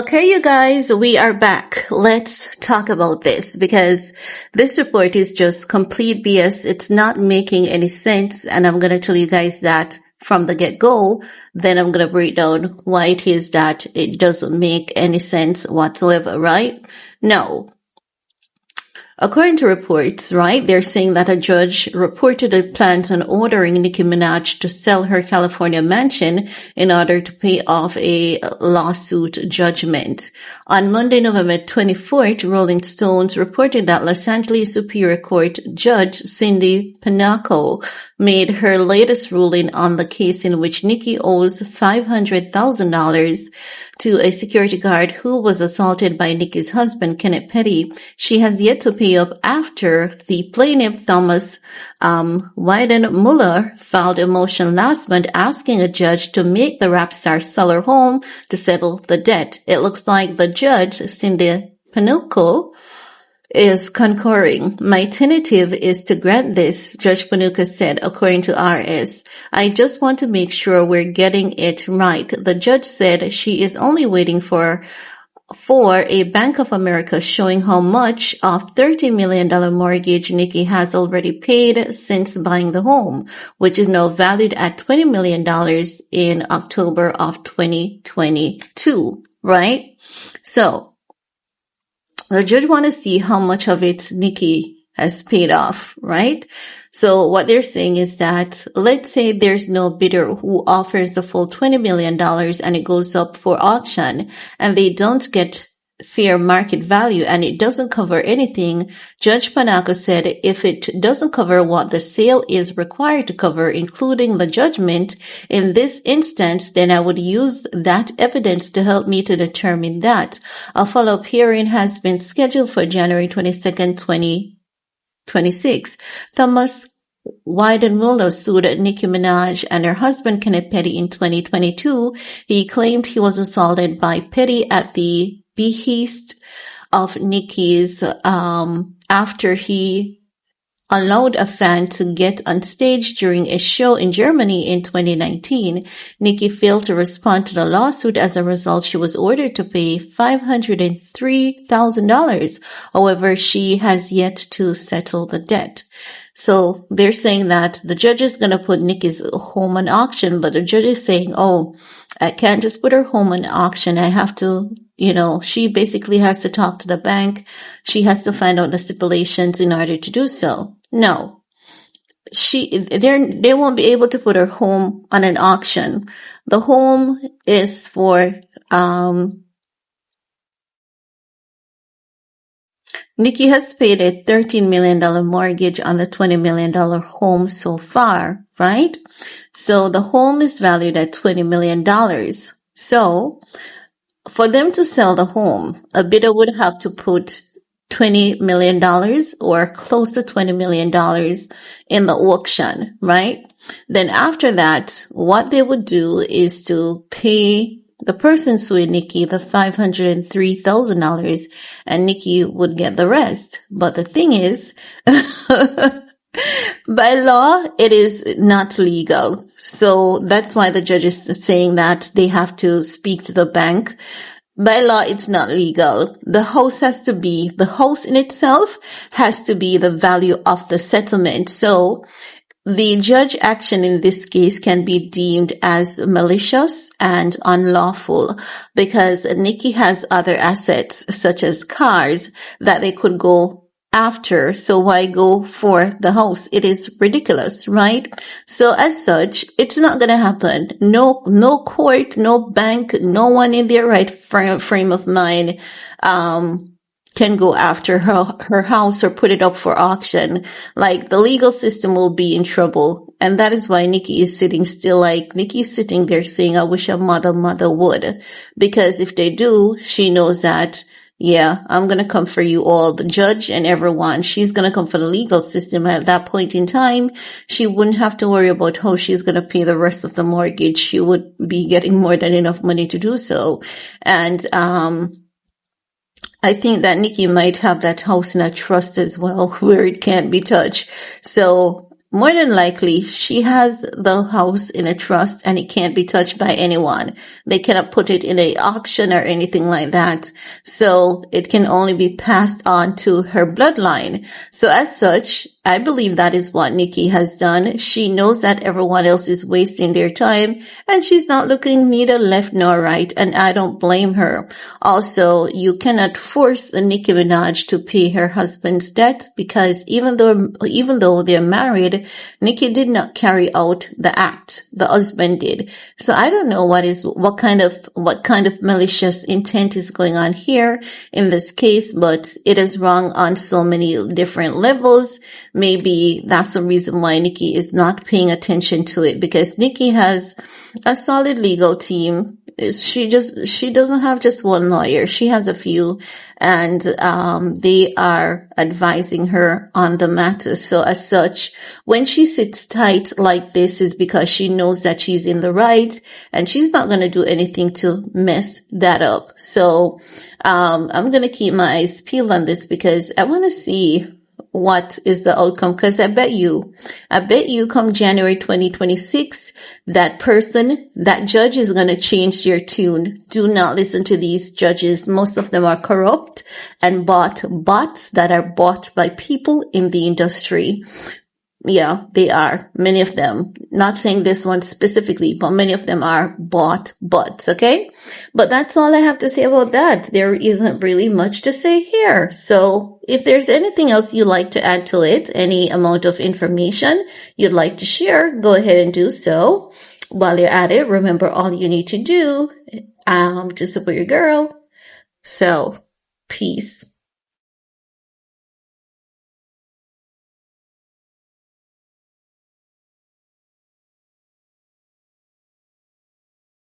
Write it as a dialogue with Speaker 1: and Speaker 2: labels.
Speaker 1: Okay, you guys, we are back. Let's talk about this because this report is just complete BS. It's not making any sense. And I'm going to tell you guys that from the get-go. Then I'm going to break down why it is that it doesn't make any sense whatsoever, right? No. According to reports, right, they're saying that a judge reportedly plans on ordering Nicki Minaj to sell her California mansion in order to pay off a lawsuit judgment. On Monday, November 24th, Rolling Stones reported that Los Angeles Superior Court Judge Cindy Pinaco made her latest ruling on the case in which Nicki owes $500,000 to a security guard who was assaulted by Nicki's husband, Kenneth Petty. She has yet to pay up after the plaintiff, Thomas Weidenmuller, filed a motion last month asking a judge to make the rap star sell her home to settle the debt. It looks like the judge, Cindy Panuco, is concurring. My tentative is to grant this, Judge Panuka said, according to RS. I just want to make sure we're getting it right. The judge said she is only waiting for a Bank of America showing how much of $30 million mortgage Nicki has already paid since buying the home, which is now valued at $20 million in October of 2022, right? So, the judge want to see how much of it Nicki has paid off, right? So what they're saying is that, let's say there's no bidder who offers the full $20 million and it goes up for auction and they don't get fair market value and it doesn't cover anything. Judge Panaka said if it doesn't cover what the sale is required to cover, including the judgment, in this instance, then I would use that evidence to help me to determine that. A follow-up hearing has been scheduled for January 22nd, 2026. Thomas Weidenmuller sued Nicki Minaj and her husband Kenneth Petty in 2022. He claimed he was assaulted by Petty at the behest of Nicki's after he allowed a fan to get on stage during a show in Germany in 2019. Nicki failed to respond to the lawsuit. As a result, she was ordered to pay $503,000. However, she has yet to settle the debt. So they're saying that the judge is going to put Nicki's home on auction, but the judge is saying, oh, I can't just put her home on auction. I have to, she basically has to talk to the bank. She has to find out the stipulations in order to do so. No, they won't be able to put her home on an auction. The home is for, Nicki has paid a $13 million mortgage on the $20 million home so far, right? So the home is valued at $20 million. So for them to sell the home, a bidder would have to put $20 million or close to $20 million in the auction, right? Then after that, what they would do is to pay the person suing Nicki the $503,000 and Nicki would get the rest. But the thing is, by law, it is not legal. So that's why the judge is saying that they have to speak to the bank. By law, it's not legal. The house in itself has to be the value of the settlement. So the judge action in this case can be deemed as malicious and unlawful because Nicki has other assets such as cars that they could go after. So why go for the house? It is ridiculous, right? So as such, it's not going to happen. No court, no bank, no one in their right frame of mind, can go after her house or put it up for auction. Like the legal system will be in trouble. And that is why Nicki is sitting still. Like Nicki's sitting there saying, I wish a mother would. Because if they do, she knows that, yeah, I'm going to come for you all, the judge and everyone. She's going to come for the legal system. At that point in time, she wouldn't have to worry about how she's going to pay the rest of the mortgage. She would be getting more than enough money to do so. And, I think that Nicki might have that house in a trust as well where it can't be touched. So more than likely, she has the house in a trust and it can't be touched by anyone. They cannot put it in a auction or anything like that. So it can only be passed on to her bloodline. So as such, I believe that is what Nicki has done. She knows that everyone else is wasting their time and she's not looking neither left nor right. And I don't blame her. Also, you cannot force Nicki Minaj to pay her husband's debt because even though they're married, Nicki did not carry out the act. The husband did. So I don't know what kind of malicious intent is going on here in this case, but it is wrong on so many different levels. Maybe that's the reason why Nicki is not paying attention to it, because Nicki has a solid legal team. She doesn't have just one lawyer. She has a few, and they are advising her on the matter. So as such, when she sits tight like this is because she knows that she's in the right and she's not going to do anything to mess that up. So I'm going to keep my eyes peeled on this because I want to see what is the outcome, because I bet you come January 2026, that judge is going to change their tune. Do not listen to these judges. Most of them are corrupt and bots that are bought by people in the industry. Yeah, they are. Many of them. Not saying this one specifically, but many of them are bought bots, okay? But that's all I have to say about that. There isn't really much to say here. So if there's anything else you'd like to add to it, any amount of information you'd like to share, go ahead and do so. While you're at it, remember all you need to do to support your girl. So, peace.